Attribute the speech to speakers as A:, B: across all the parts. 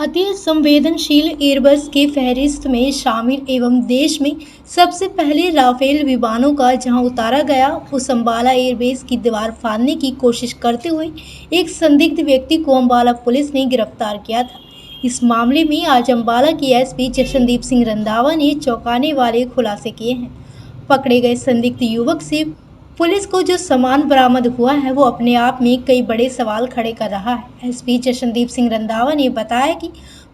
A: अति संवेदनशील एयरबस की फहरिस्त में शामिल एवं देश में सबसे पहले राफेल विमानों का जहां उतारा गया, उस अम्बाला एयरबेस की दीवार फाड़ने की कोशिश करते हुए एक संदिग्ध व्यक्ति को अम्बाला पुलिस ने गिरफ्तार किया था। इस मामले में आज अम्बाला की एसपी जशनदीप सिंह रंधावा ने चौंकाने वाले खुलासे किए हैं। पकड़े गए संदिग्ध युवक से पुलिस को जो सामान बरामद हुआ है वो अपने आप में कई बड़े सवाल खड़े कर रहा है। एसपी जशनदीप सिंह रंधावा ने बताया कि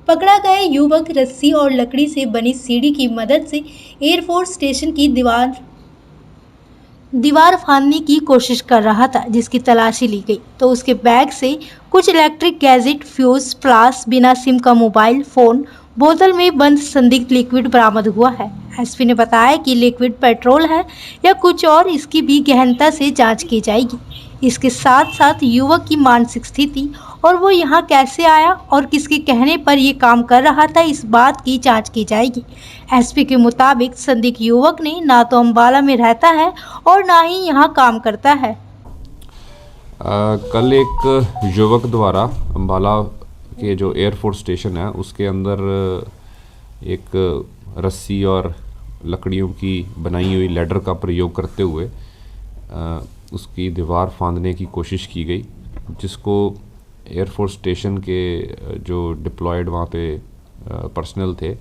A: पकड़ा गया युवक रस्सी और लकड़ी से बनी सीढ़ी की मदद से एयरफोर्स स्टेशन की दीवार फाड़ने की कोशिश कर रहा था, जिसकी तलाशी ली गई तो उसके बैग से कुछ इलेक्ट्रिक गैजेट, फ्यूज, फ्लाश, बिना सिम का मोबाइल फोन, बोतल में बंद संदिग्ध लिक्विड बरामद हुआ है। एसपी ने बताया कि लिक्विड पेट्रोल है या कुछ और, इसकी भी गहनता से जांच की जाएगी। इसके साथ साथ युवक की मानसिक स्थिति और वो यहाँ कैसे आया और किसके कहने पर ये काम कर रहा था, इस बात की जांच की जाएगी। एसपी के मुताबिक संदिग्ध युवक ने ना तो अम्बाला में रहता है और ना ही यहाँ काम करता है।
B: कल एक युवक द्वारा अम्बाला के जो एयरफोर्स स्टेशन है उसके अंदर एक रस्सी और लकड़ियों की बनाई हुई लैडर का प्रयोग करते हुए उसकी दीवार फांदने की कोशिश की गई, जिसको एयरफोर्स स्टेशन के जो डिप्लॉयड वहाँ पे पर्सनल थे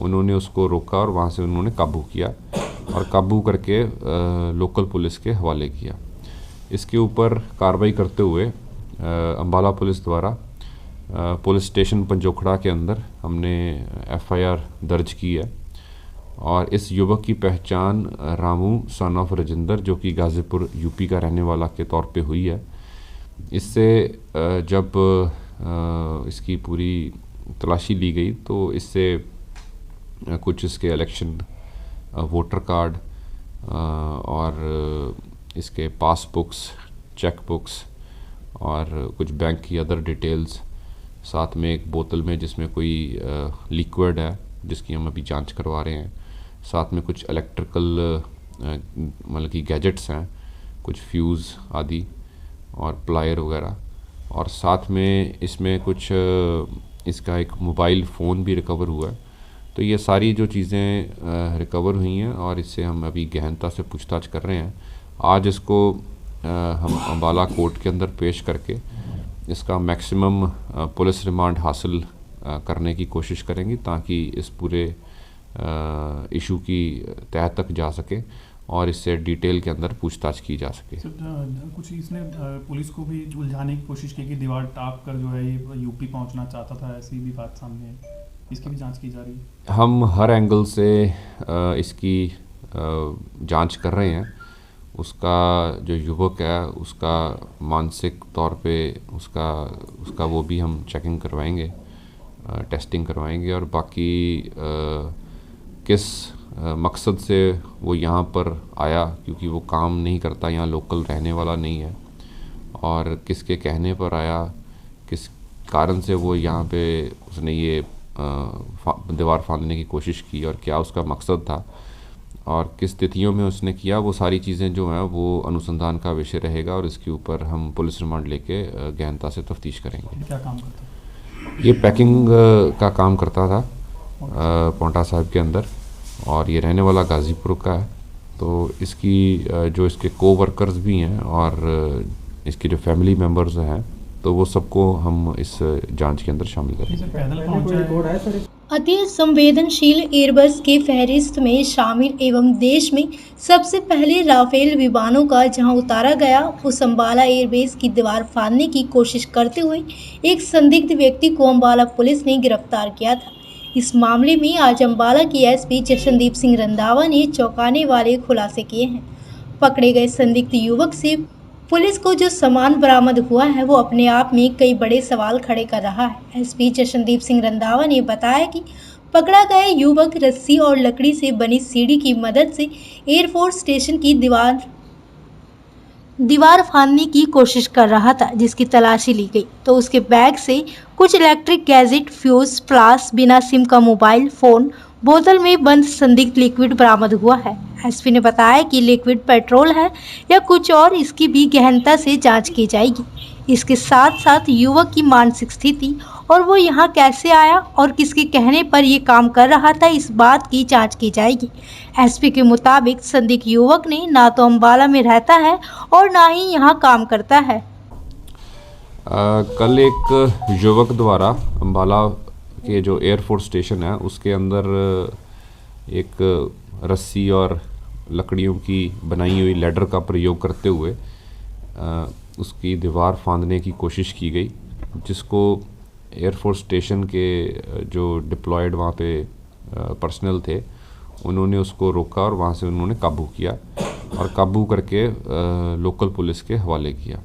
B: उन्होंने उसको रोका और वहाँ से उन्होंने काबू किया और काबू करके लोकल पुलिस के हवाले किया। इसके ऊपर कार्रवाई करते हुए अम्बाला पुलिस द्वारा पुलिस स्टेशन पंजोखड़ा के अंदर हमने एफआईआर दर्ज की है और इस युवक की पहचान रामू सन ऑफ राजेंद्र, जो कि गाज़ीपुर यूपी का रहने वाला के तौर पे हुई है। इससे जब इसकी पूरी तलाशी ली गई तो इससे कुछ इसके इलेक्शन वोटर कार्ड और इसके पासबुक्स, चेक बुक्स और कुछ बैंक की अदर डिटेल्स, साथ में एक बोतल में जिसमें कोई लिक्विड है जिसकी हम अभी जांच करवा रहे हैं, साथ में कुछ इलेक्ट्रिकल मतलब कि गैजेट्स हैं, कुछ फ्यूज़ आदि और प्लायर वगैरह, और साथ में इसमें कुछ इसका एक मोबाइल फ़ोन भी रिकवर हुआ है। तो ये सारी जो चीज़ें रिकवर हुई हैं और इससे हम अभी गहनता से पूछताछ कर रहे हैं। आज इसको हम अम्बाला कोर्ट के अंदर पेश करके इसका मैक्सिमम पुलिस रिमांड हासिल करने की कोशिश करेंगे ताकि इस पूरे इशू की तह तक जा सके और इससे डिटेल के अंदर पूछताछ की जा सके।
C: कुछ इसने पुलिस को भी उलझाने की कोशिश की कि दीवार टाप कर जो है ये यूपी पहुंचना चाहता था, ऐसी भी बात सामने है, इसकी भी जांच की जा रही है।
B: हम हर एंगल से इसकी जांच कर रहे हैं। उसका जो युवक है उसका मानसिक तौर पे उसका वो भी हम चेकिंग करवाएंगे, टेस्टिंग करवाएंगे और बाकी किस मकसद से वो यहाँ पर आया, क्योंकि वो काम नहीं करता, यहाँ लोकल रहने वाला नहीं है, और किसके कहने पर आया, किस कारण से वो यहाँ पे उसने ये दीवार फाड़ने की कोशिश की और क्या उसका मकसद था और किस स्थितियों में उसने किया, वो सारी चीज़ें जो हैं वो अनुसंधान का विषय रहेगा और इसके ऊपर हम पुलिस रिमांड लेके गहनता से तफ्तीश करेंगे।
C: क्या काम करता है?
B: ये पैकिंग का काम करता था पौंटा साहिब के अंदर और ये रहने वाला गाज़ीपुर का है। तो इसकी जो इसके को वर्कर्स भी हैं और इसके जो फैमिली मेम्बर्स हैं तो वो सबको हम इस जांच के अंदर शामिल करेंगे।
A: अति संवेदनशील एयरबस के फहरिस्त में शामिल एवं देश में सबसे पहले राफेल विमानों का जहां उतारा गया, उस अम्बाला एयरबेस की दीवार फाड़ने की कोशिश करते हुए एक संदिग्ध व्यक्ति को अम्बाला पुलिस ने गिरफ्तार किया था। इस मामले में आज अम्बाला की एसपी जशनदीप सिंह रंधावा ने चौंकाने वाले खुलासे किए हैं। पकड़े गए संदिग्ध युवक से पुलिस को जो सामान बरामद हुआ है वो अपने आप में कई बड़े सवाल खड़े कर रहा है। एसपी जशनदीप सिंह रंधावा ने बताया कि पकड़ा गया युवक रस्सी और लकड़ी से बनी सीढ़ी की मदद से एयरफोर्स स्टेशन की दीवार फाड़ने की कोशिश कर रहा था, जिसकी तलाशी ली गई तो उसके बैग से कुछ इलेक्ट्रिक गैजेट, फ्यूज, फ्लाश, बिना सिम का मोबाइल फोन, बोतल में बंद संदिग्ध लिक्विड बरामद हुआ है। एसपी ने बताया कि लिक्विड पेट्रोल है या कुछ और, इसकी भी गहनता से जांच की जाएगी। इसके साथ साथ युवक की मानसिक स्थिति और वो यहाँ कैसे आया और किसके कहने पर ये काम कर रहा था, इस बात की जांच की जाएगी। एसपी के मुताबिक संदिग्ध युवक ने ना तो अम्बाला में रहता है और ना ही यहाँ काम करता है।
B: कल एक युवक द्वारा अम्बाला के जो एयरफोर्स स्टेशन है उसके अंदर एक रस्सी और लकड़ियों की बनाई हुई लैडर का प्रयोग करते हुए उसकी दीवार फांदने की कोशिश की गई, जिसको एयरफोर्स स्टेशन के जो डिप्लॉयड वहाँ पे पर्सनल थे उन्होंने उसको रोका और वहाँ से उन्होंने काबू किया और काबू करके लोकल पुलिस के हवाले किया।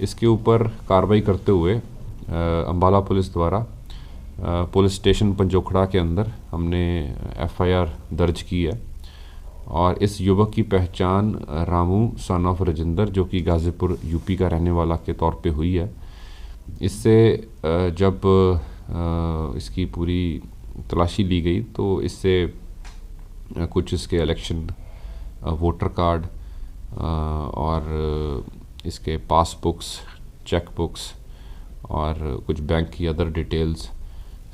B: इसके ऊपर कार्रवाई करते हुए अम्बाला पुलिस द्वारा पुलिस स्टेशन पंजोखड़ा के अंदर हमने एफआईआर दर्ज की है और इस युवक की पहचान रामू सन ऑफ राजेंद्र जो कि गाज़ीपुर यूपी का रहने वाला के तौर पे हुई है। इससे जब इसकी पूरी तलाशी ली गई तो इससे कुछ इसके इलेक्शन वोटर कार्ड और इसके पासबुक्स, चेक बुक्स और कुछ बैंक की अदर डिटेल्स,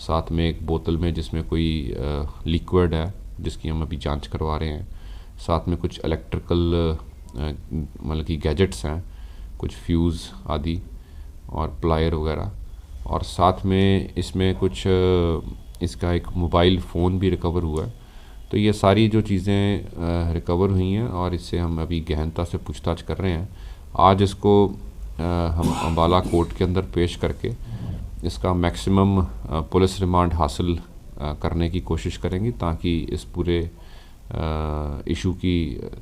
B: साथ में एक बोतल में जिसमें कोई लिक्विड है जिसकी हम अभी जांच करवा रहे हैं, साथ में कुछ इलेक्ट्रिकल मतलब कि गैजेट्स हैं, कुछ फ्यूज़ आदि और प्लायर वगैरह, और साथ में इसमें कुछ इसका एक मोबाइल फ़ोन भी रिकवर हुआ है। तो ये सारी जो चीज़ें रिकवर हुई हैं और इससे हम अभी गहनता से पूछताछ कर रहे हैं। आज इसको हम अम्बाला कोर्ट के अंदर पेश करके इसका मैक्सिमम पुलिस रिमांड हासिल करने की कोशिश करेंगे ताकि इस पूरे इशू की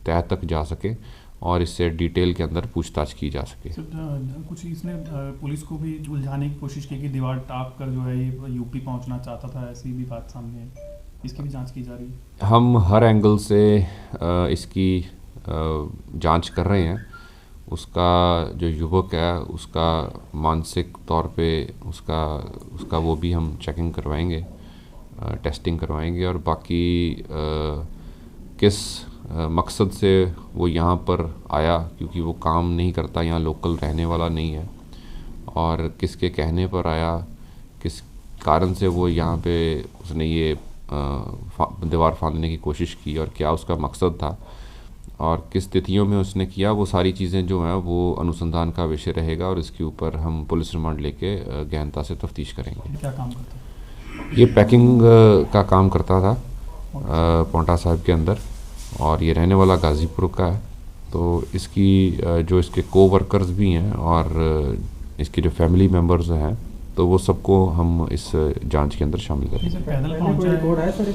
B: तह तक जा सके और इससे डिटेल के अंदर पूछताछ की जा सके।
C: कुछ इसने पुलिस को भी उलझाने की कोशिश की कि दीवार टाप कर जो है ये यूपी पहुंचना चाहता था, ऐसी भी बात सामने है, इसकी भी जांच की जा रही है।
B: हम हर एंगल से इसकी जांच कर रहे हैं। उसका जो युवक है उसका मानसिक तौर पे उसका वो भी हम चेकिंग करवाएंगे, टेस्टिंग करवाएंगे और बाकी किस मकसद से वो यहाँ पर आया, क्योंकि वो काम नहीं करता, यहाँ लोकल रहने वाला नहीं है, और किसके कहने पर आया, किस कारण से वो यहाँ पे उसने ये दीवार फांदने की कोशिश की और क्या उसका मकसद था और किस स्थितियों में उसने किया, वो सारी चीज़ें जो हैं वो अनुसंधान का विषय रहेगा और इसके ऊपर हम पुलिस रिमांड लेके गहनता से तफ्तीश करेंगे।
C: क्या काम करता है?
B: ये पैकिंग का काम करता था पौंटा साहिब के अंदर और ये रहने वाला गाज़ीपुर का है। तो इसकी जो इसके को-वर्कर्स भी हैं और इसके जो फैमिली मेम्बर्स हैं तो वो सबको हम इस जांच के अंदर शामिल करेंगे।
C: पैदल पहुंचा है?